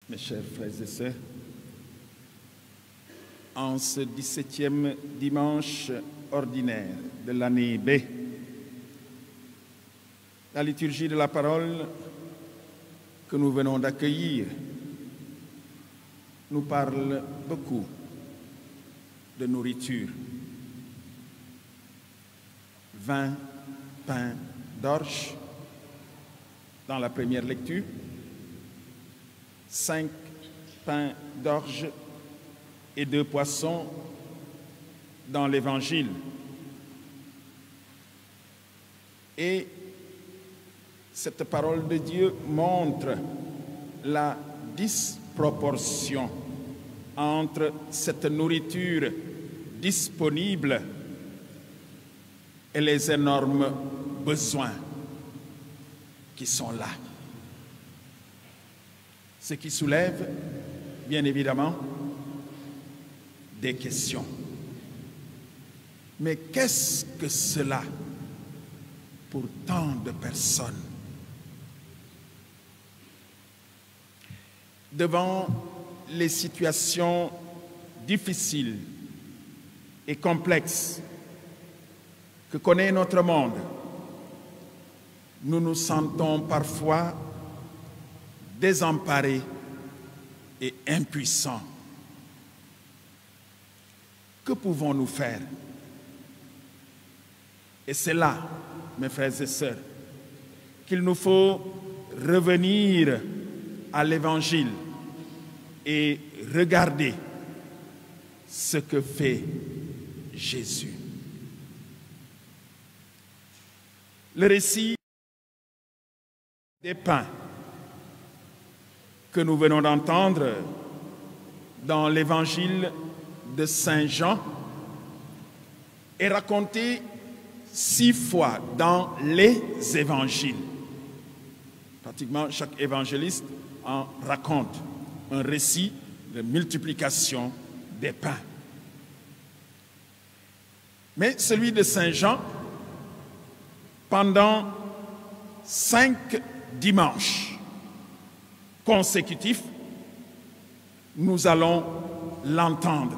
Mes chers frères et sœurs, en ce 17e dimanche ordinaire de l'année B, la liturgie de la parole que nous venons d'accueillir nous parle beaucoup de nourriture. 20 pains d'orge dans la première lecture, 5 pains d'orge et 2 poissons dans l'Évangile. Et cette parole de Dieu montre la disproportion entre cette nourriture disponible et les énormes besoins qui sont là. Ce qui soulève, bien évidemment, des questions. Mais qu'est-ce que cela pour tant de personnes? Devant les situations difficiles et complexes que connaît notre monde, nous nous sentons parfois désemparés et impuissants. Que pouvons-nous faire? Et c'est là, mes frères et sœurs, qu'il nous faut revenir à l'Évangile et regarder ce que fait Jésus. Le récit des pains que nous venons d'entendre dans l'Évangile de Saint Jean est raconté 6 fois dans les évangiles. Pratiquement chaque évangéliste en raconte un récit de multiplication des pains. Mais celui de Saint Jean, pendant 5 dimanches consécutifs, nous allons l'entendre.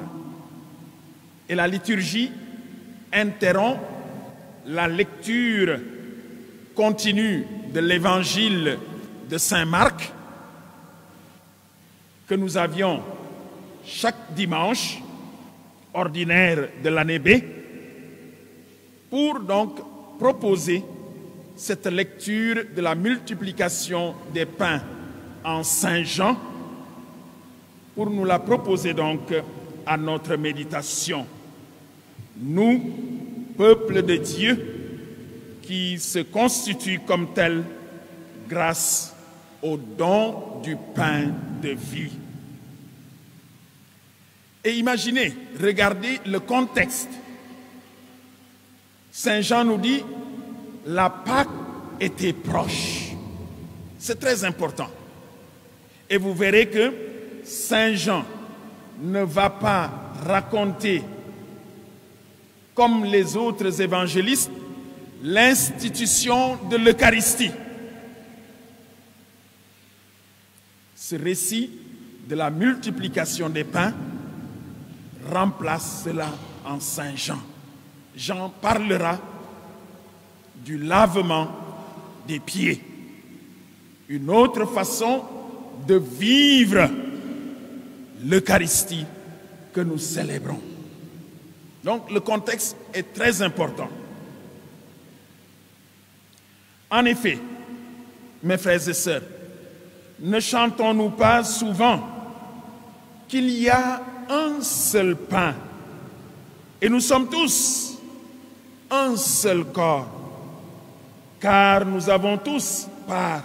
Et la liturgie interrompt la lecture continue de l'évangile de Saint Marc que nous avions chaque dimanche ordinaire de l'année B pour donc proposer cette lecture de la multiplication des pains en Saint Jean, pour nous la proposer donc à notre méditation. Nous, peuple de Dieu, qui se constitue comme tel grâce au don du pain de vie. Et imaginez, regardez le contexte. Saint Jean nous dit, la Pâque était proche. C'est très important. Et vous verrez que Saint Jean ne va pas raconter, comme les autres évangélistes, l'institution de l'Eucharistie. Ce récit de la multiplication des pains remplace cela en Saint Jean. Jean parlera du lavement des pieds, une autre façon de vivre l'Eucharistie que nous célébrons. Donc le contexte est très important. En effet, mes frères et sœurs, ne chantons-nous pas souvent qu'il y a un seul pain et nous sommes tous un seul corps, car nous avons tous part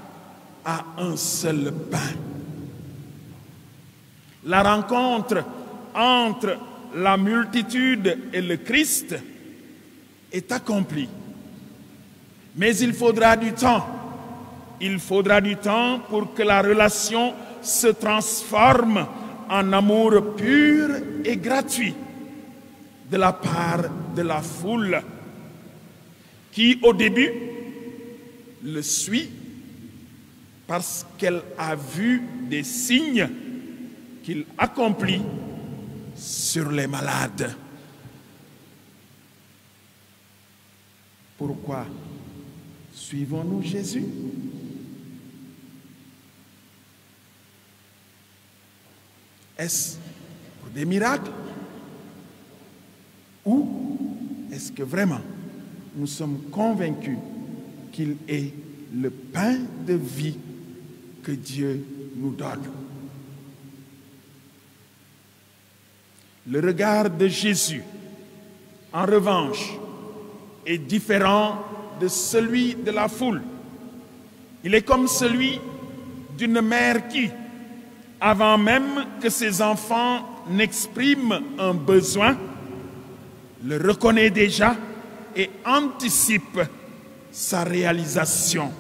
à un seul pain. La rencontre entre la multitude et le Christ est accomplie. Mais il faudra du temps. Il faudra du temps pour que la relation se transforme en amour pur et gratuit de la part de la foule qui, au début, le suit parce qu'elle a vu des signes qu'il accomplit sur les malades. Pourquoi suivons-nous Jésus? Est-ce pour des miracles? Ou est-ce que vraiment nous sommes convaincus qu'il est le pain de vie que Dieu nous donne? Le regard de Jésus, en revanche, est différent de celui de la foule. Il est comme celui d'une mère qui, avant même que ses enfants n'expriment un besoin, le reconnaît déjà et anticipe sa réalisation.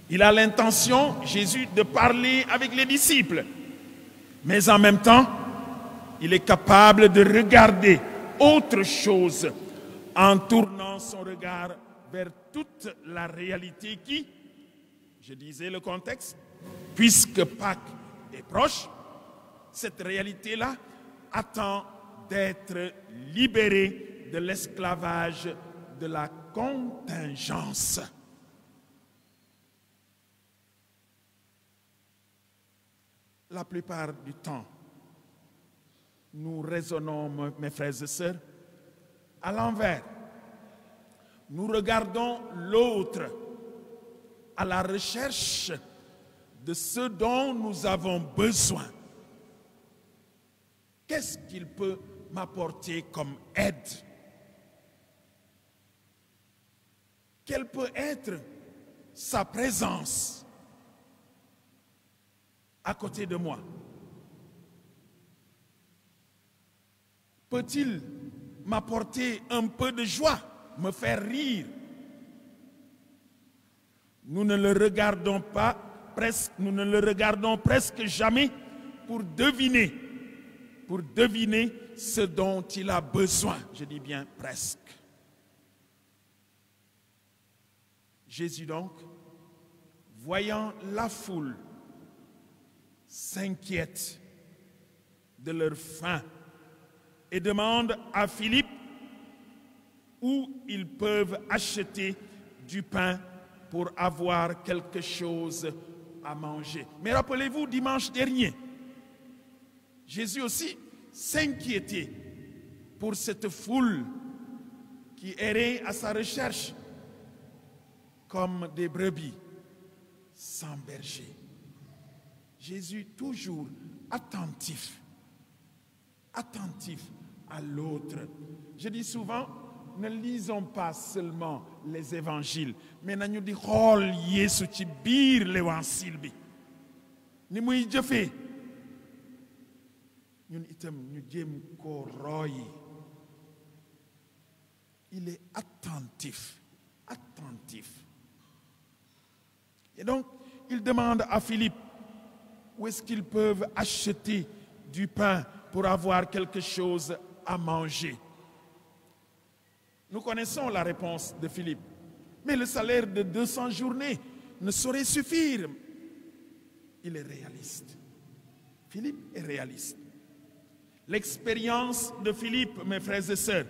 Il a l'intention, Jésus, de parler avec les disciples, mais en même temps, il est capable de regarder autre chose en tournant son regard vers toute la réalité qui, je disais le contexte, puisque Pâques est proche, cette réalité-là attend d'être libérée de l'esclavage de la contingence. La plupart du temps, nous raisonnons, mes frères et sœurs, à l'envers. Nous regardons l'autre à la recherche de ce dont nous avons besoin. Qu'est-ce qu'il peut m'apporter comme aide? Quelle peut être sa présence à côté de moi? Peut-il m'apporter un peu de joie, me faire rire? Nous ne le regardons pas presque, nous ne le regardons presque jamais pour deviner ce dont il a besoin. Je dis bien presque. Jésus donc, voyant la foule, s'inquiète de leur faim et demande à Philippe où ils peuvent acheter du pain pour avoir quelque chose à manger. Mais rappelez-vous, dimanche dernier, Jésus aussi s'inquiétait pour cette foule qui errait à sa recherche comme des brebis sans berger. Jésus toujours attentif à l'autre. Je dis souvent, ne lisons pas seulement les évangiles, mais nañu di xool Yeesu ci biir l'évangile bi ni muy jëfee ñun itam ñu jéem koo roy. Il est attentif. Et donc, il demande à Philippe où est-ce qu'ils peuvent acheter du pain pour avoir quelque chose à manger. Nous connaissons la réponse de Philippe. Mais le salaire de 200 journées ne saurait suffire. Il est réaliste. Philippe est réaliste. L'expérience de Philippe, mes frères et sœurs,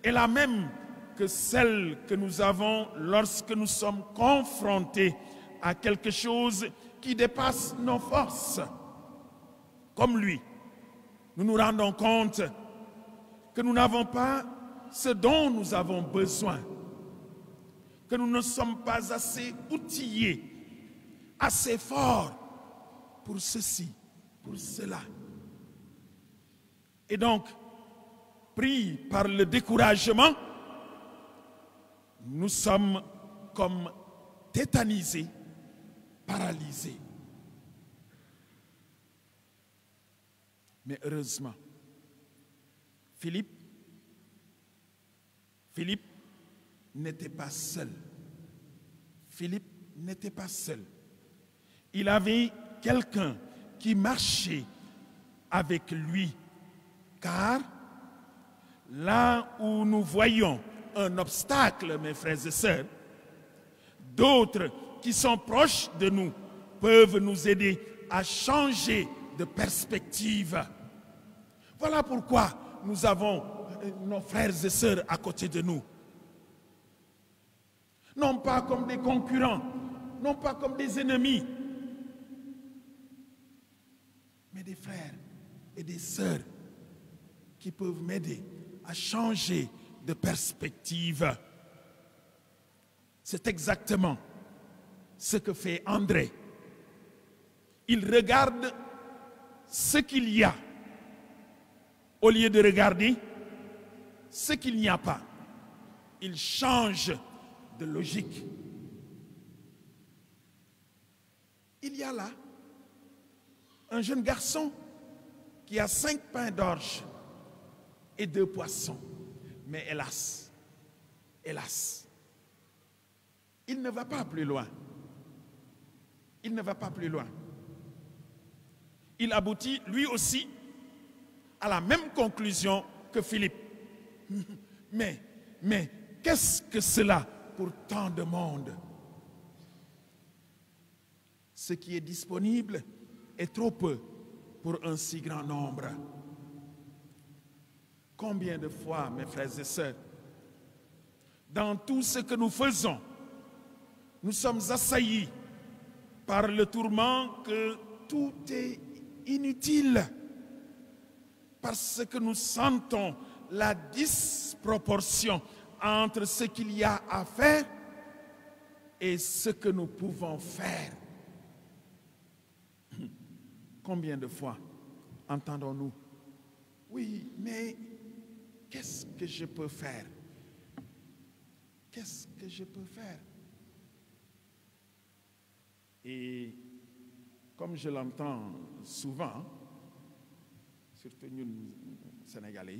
est la même que celle que nous avons lorsque nous sommes confrontés à quelque chose qui dépasse nos forces. Comme lui, nous nous rendons compte que nous n'avons pas ce dont nous avons besoin, que nous ne sommes pas assez outillés, assez forts pour ceci, pour cela. Et donc, pris par le découragement, nous sommes comme tétanisés, paralysés. Mais heureusement, Philippe n'était pas seul. Philippe n'était pas seul. Il avait quelqu'un qui marchait avec lui. Car là où nous voyons un obstacle, mes frères et sœurs, d'autres qui sont proches de nous peuvent nous aider à changer de perspective. Voilà pourquoi nous avons nos frères et sœurs à côté de nous. Non pas comme des concurrents, non pas comme des ennemis, mais des frères et des sœurs qui peuvent m'aider à changer de perspective. C'est exactement ce que fait André. Il regarde ce qu'il y a au lieu de regarder ce qu'il n'y a pas. Il change de logique. Il y a là un jeune garçon qui a 5 pains d'orge et 2 poissons. Mais hélas, il ne va pas plus loin. Il ne va pas plus loin. Il aboutit lui aussi à la même conclusion que Philippe. Mais qu'est-ce que cela pour tant de monde? Ce qui est disponible est trop peu pour un si grand nombre. Combien de fois, mes frères et sœurs, dans tout ce que nous faisons, nous sommes assaillis par le tourment que tout est inutile, parce que nous sentons la disproportion entre ce qu'il y a à faire et ce que nous pouvons faire. Combien de fois entendons-nous: oui, mais qu'est-ce que je peux faire? Qu'est-ce que je peux faire? Et comme je l'entends souvent, surtout nous Sénégalais,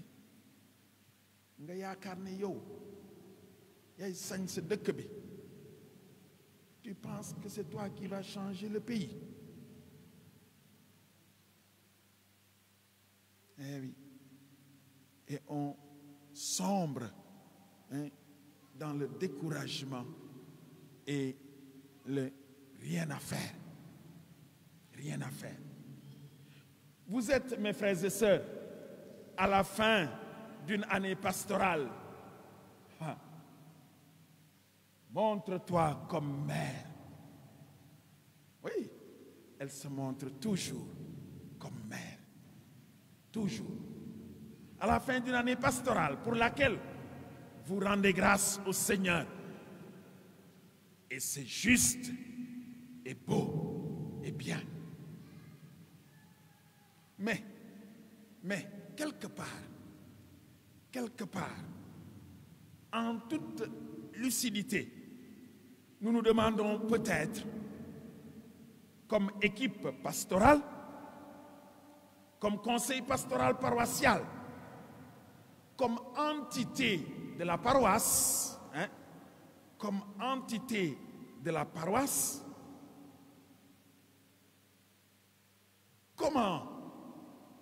nga yaakaar ne yow yaay sañ sa dëkk bi, tu penses que c'est toi qui vas changer le pays? Eh oui. Et on sombre dans le découragement et le rien à faire. Rien à faire. Vous êtes, mes frères et sœurs, à la fin d'une année pastorale. Montre-toi comme mère. Oui, elle se montre toujours comme mère. Toujours. À la fin d'une année pastorale pour laquelle vous rendez grâce au Seigneur. Et c'est juste et beau et bien. Mais, quelque part, en toute lucidité, nous nous demandons peut-être, comme équipe pastorale, comme conseil pastoral paroissial, comme entité de la paroisse, comme entité de la paroisse, comment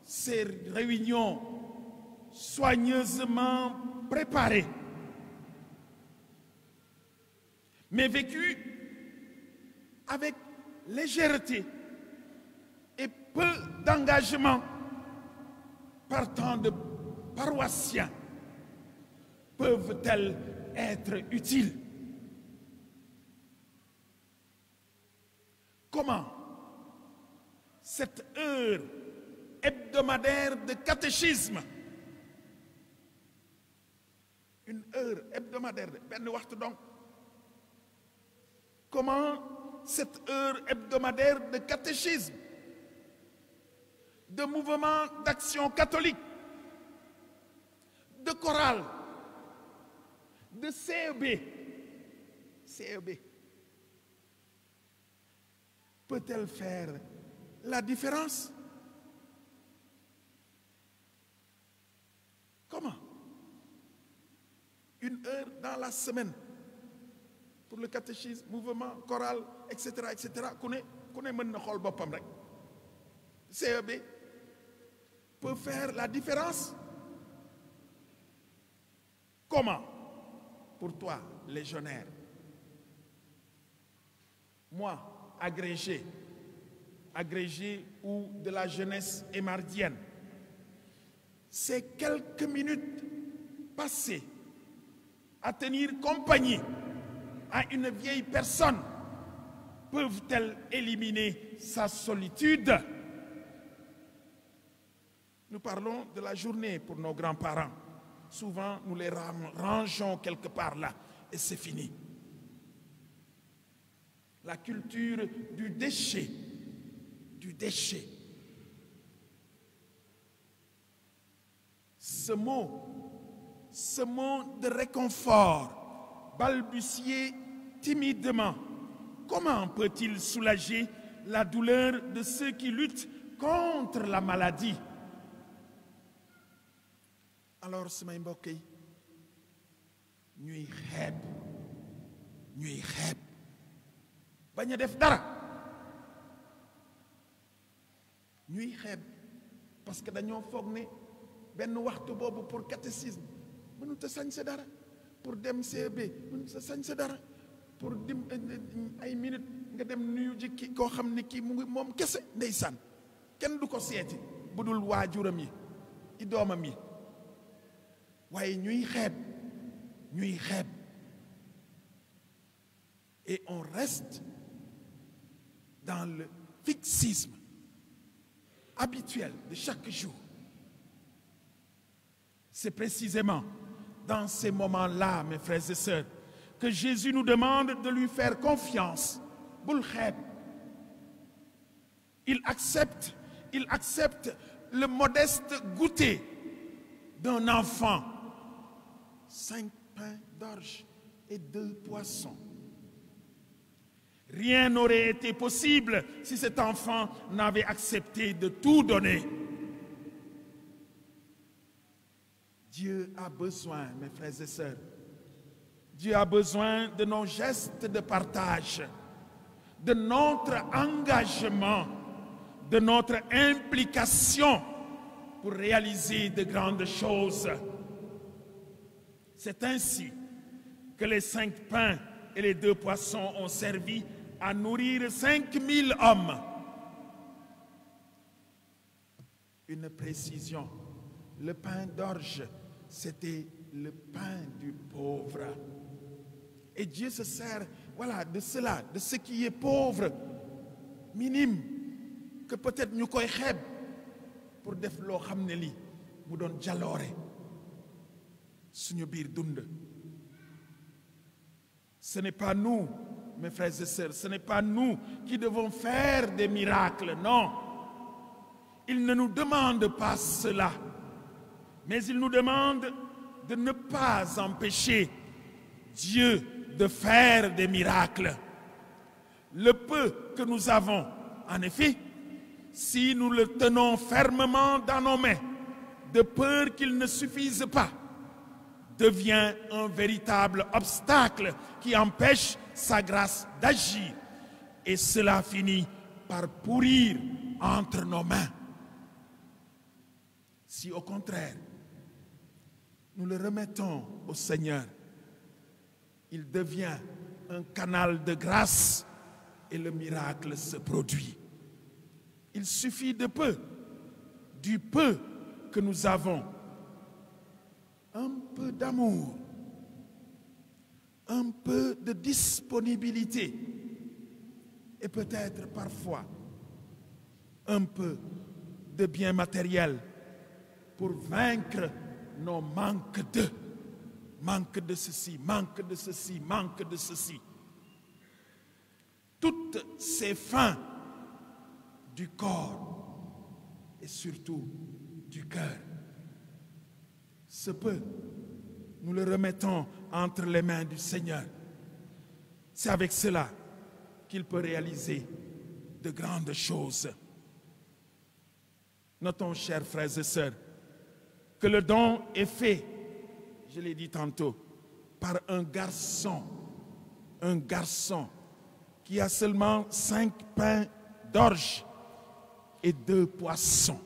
ces réunions soigneusement préparées, mais vécues avec légèreté et peu d'engagement par tant de paroissiens, peuvent-elles être utiles? Comment cette heure hebdomadaire de catéchisme, une heure hebdomadaire, ben waxtu donc, comment cette heure hebdomadaire de catéchisme, de mouvement d'action catholique, de chorale, de CEB, peut-elle faire la différence? Comment? Une heure dans la semaine pour le catéchisme, mouvement, chorale, etc., etc. Ku ne mën na xool boppam rek. CEB peut faire la différence? Comment? Pour toi, légionnaire, moi, agrégé ou de la jeunesse émardienne, ces quelques minutes passées à tenir compagnie à une vieille personne peuvent-elles éliminer sa solitude? Nous parlons de la journée pour nos grands-parents. Souvent, nous les rangeons quelque part là et c'est fini. La culture du déchet. Ce mot de réconfort, balbutié timidement, comment peut-il soulager la douleur de ceux qui luttent contre la maladie? Alors samay mbokk yi ñuy xeeb bañ a def dara ñuy xeeb parce que dañoo foog ne benn waxtu boobu pour catéchisme mënut a sañse dara, pour dem CEB mënut a sañse dara, pour dim ay minutes nga dem nuyu ji ki koo xam ne kii mu ngi moom kese ndeysaan kenn du ko seeti bu dul waajuram yi i doomam yi waaye ñuy xeeb et on reste dans le fixisme habituel de chaque jour. C'est précisément dans ces moments-là, mes frères et sœurs, que Jésus nous demande de lui faire confiance. Bul xeeb. Il accepte le modeste goûter d'un enfant. 5 pains d'orge et 2 poissons. Rien n'aurait été possible si cet enfant n'avait accepté de tout donner. Dieu a besoin, mes frères et sœurs, Dieu a besoin de nos gestes de partage, de notre engagement, de notre implication pour réaliser de grandes choses. C'est ainsi que les 5 pains et les 2 poissons ont servi à nourrir 5000 hommes. Une précision, le pain d'orge, c'était le pain du pauvre. Et Dieu se sert, de cela, de ce qui est pauvre, minime, que peut-être nous koy xeeb pour def loo xam ne lii mu doon jaloore suñu biir dund. Ce n'est pas nous, mes frères et sœurs, ce n'est pas nous qui devons faire des miracles, non. Il ne nous demande pas cela, mais il nous demande de ne pas empêcher Dieu de faire des miracles. Le peu que nous avons, en effet, si nous le tenons fermement dans nos mains, de peur qu'il ne suffise pas, devient un véritable obstacle qui empêche sa grâce d'agir. Et cela finit par pourrir entre nos mains. Si au contraire, nous le remettons au Seigneur, il devient un canal de grâce et le miracle se produit. Il suffit de peu, du peu que nous avons, un peu d'amour, un peu de disponibilité et peut-être parfois un peu de bien matériel pour vaincre nos manques manque de ceci, manque de ceci, manque de ceci. Toutes ces faims du corps et surtout du cœur. Ce peu, nous le remettons entre les mains du Seigneur. C'est avec cela qu'il peut réaliser de grandes choses. Notons, chers frères et sœurs, que le don est fait, je l'ai dit tantôt, par un garçon qui a seulement 5 pains d'orge et 2 poissons.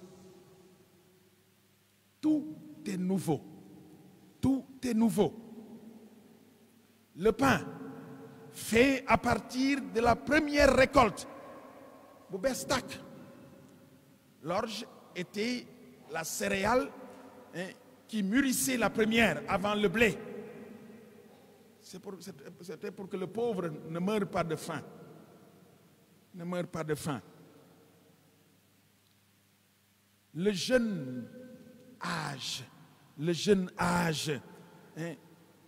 Tout est nouveau. Tout est nouveau. Le pain fait à partir de la première récolte. L'orge était la céréale qui mûrissait la première avant le blé. C'était pour que le pauvre ne meure pas de faim. Ne meure pas de faim. Le jeune âge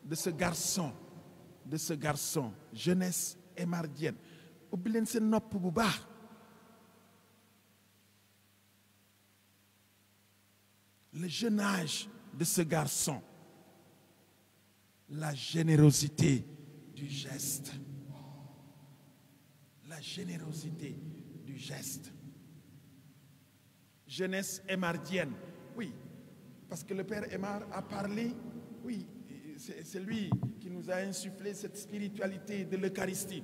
de ce garçon, jeunesse émardienne. Le jeune âge de ce garçon, la générosité du geste. La générosité du geste. Jeunesse émardienne, oui, parce que le Père Aymar a parlé, oui, c'est lui qui nous a insufflé cette spiritualité de l'Eucharistie.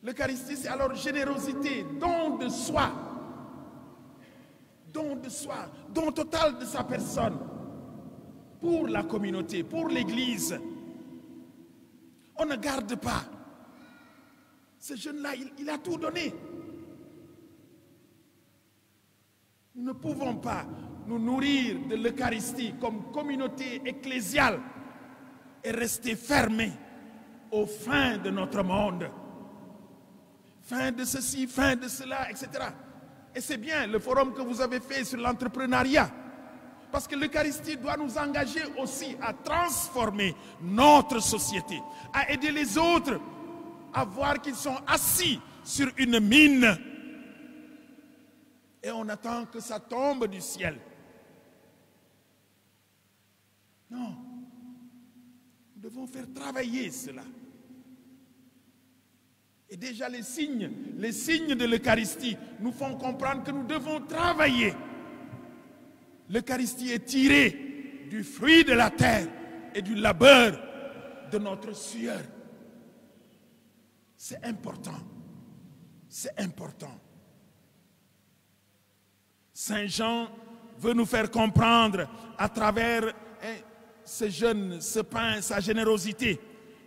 L'Eucharistie, c'est alors générosité, don de soi, don total de sa personne, pour la communauté, pour l'Église. On ne garde pas. Ce jeune-là, il a tout donné. Nous ne pouvons pas nous nourrir de l'Eucharistie comme communauté ecclésiale et rester fermés aux fins de notre monde. Fin de ceci, fin de cela, etc. Et c'est bien le forum que vous avez fait sur l'entrepreneuriat. Parce que l'Eucharistie doit nous engager aussi à transformer notre société, à aider les autres à voir qu'ils sont assis sur une mine. Et on attend que ça tombe du ciel. Non. Nous devons faire travailler cela. Et déjà les signes de l'Eucharistie nous font comprendre que nous devons travailler. L'Eucharistie est tirée du fruit de la terre et du labeur de notre sueur. C'est important. C'est important. Saint Jean veut nous faire comprendre à travers ce jeûne, ce pain, sa générosité,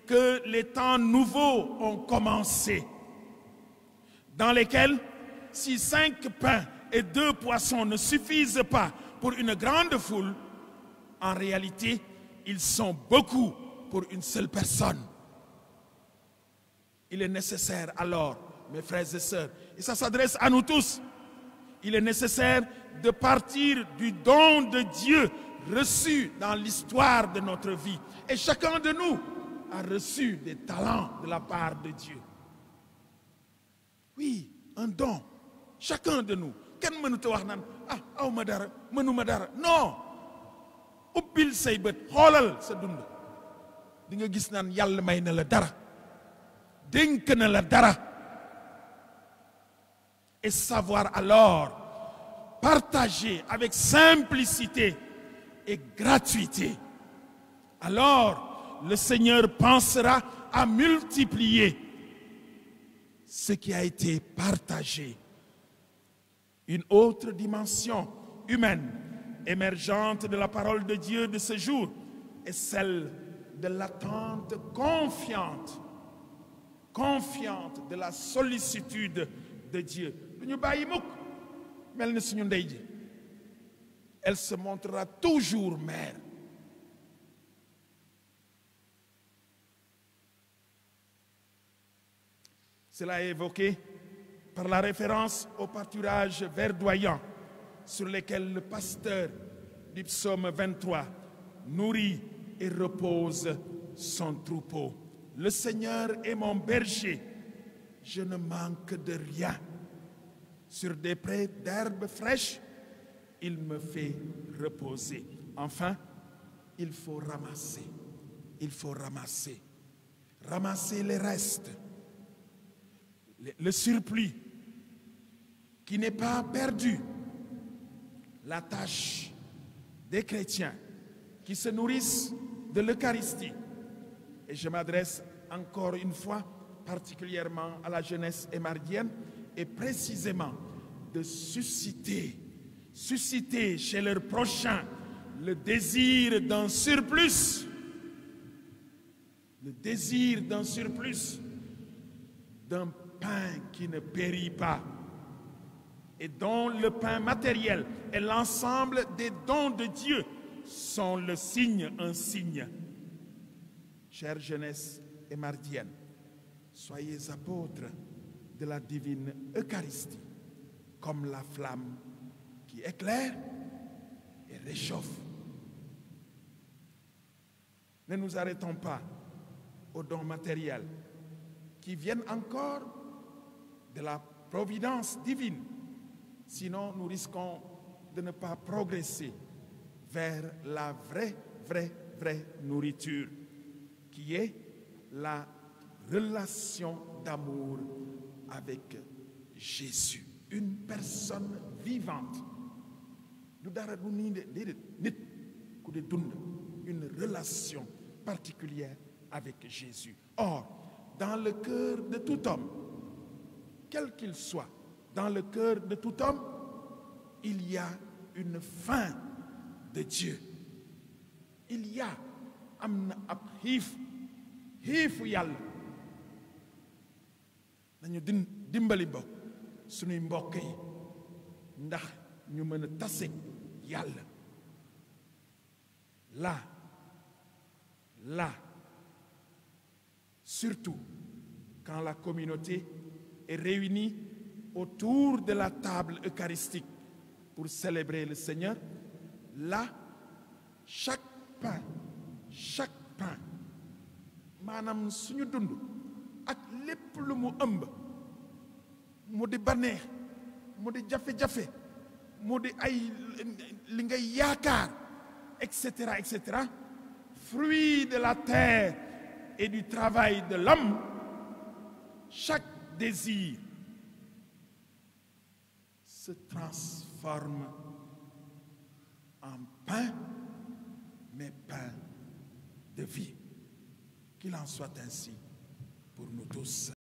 que les temps nouveaux ont commencé, dans lesquels, si 5 pains et 2 poissons ne suffisent pas pour une grande foule, en réalité, ils sont beaucoup pour une seule personne. Il est nécessaire alors, mes frères et sœurs, et ça s'adresse à nous tous, il est nécessaire de partir du don de Dieu reçu dans l'histoire de notre vie. Et chacun de nous a reçu des talents de la part de Dieu. Oui, un don. Chacun de nous. Non. Ubbil say bët xoolal sa dund di nga gis naan yàlla may na la dara dénk na la dara. Et savoir alors partager avec simplicité et gratuité. Alors le Seigneur pensera à multiplier ce qui a été partagé. Une autre dimension humaine émergente de la parole de Dieu de ce jour est celle de l'attente confiante de la sollicitude de Dieu. Elle se montrera toujours mère. Cela est évoqué par la référence au pâturage verdoyant sur lesquels le pasteur du psaume 23 nourrit et repose son troupeau. Le Seigneur est mon berger, je ne manque de rien. Sur des prés d'herbes fraîches, il me fait reposer. Enfin, il faut ramasser. Il faut ramasser. Ramasser les restes. Le surplus qui n'est pas perdu. La tâche des chrétiens qui se nourrissent de l'Eucharistie. Et je m'adresse encore une fois particulièrement à la jeunesse émardienne et précisément de susciter chez leurs prochains le désir d'un surplus. le désir d'un surplus, d'un pain qui ne périt pas, et dont le pain matériel et l'ensemble des dons de Dieu sont le signe, un signe. Chère jeunesse émardienne, soyez apôtres de la divine Eucharistie, comme la flamme qui éclaire et réchauffe. Ne nous arrêtons pas aux dons matériels qui viennent encore de la providence divine. Sinon, nous risquons de ne pas progresser vers la vraie nourriture, qui est la relation d'amour avec Jésus, une personne vivante. Une relation particulière avec Jésus. Or, dans le cœur de tout homme, quel qu'il soit, dans le cœur de tout homme, il y a une faim de Dieu. Il y a am ab xiifu yàlla. Nañu dimbali bokk suñuy mbokk yi ndax ñu mën a tase yàlla. Là, surtout quand la communauté est réunie autour de la table eucharistique pour célébrer le Seigneur, là, chaque pain, maanaam suñu dund ak lépp lu mu ëmb, mu di baneex, mu di jafe-jafe, mu di ay li ngay yaakaar, etc., fruit de la terre et du travail de l'homme, chaque désir se transforme en pain, mais pain de vie. Qu'il en soit ainsi pour nous tous.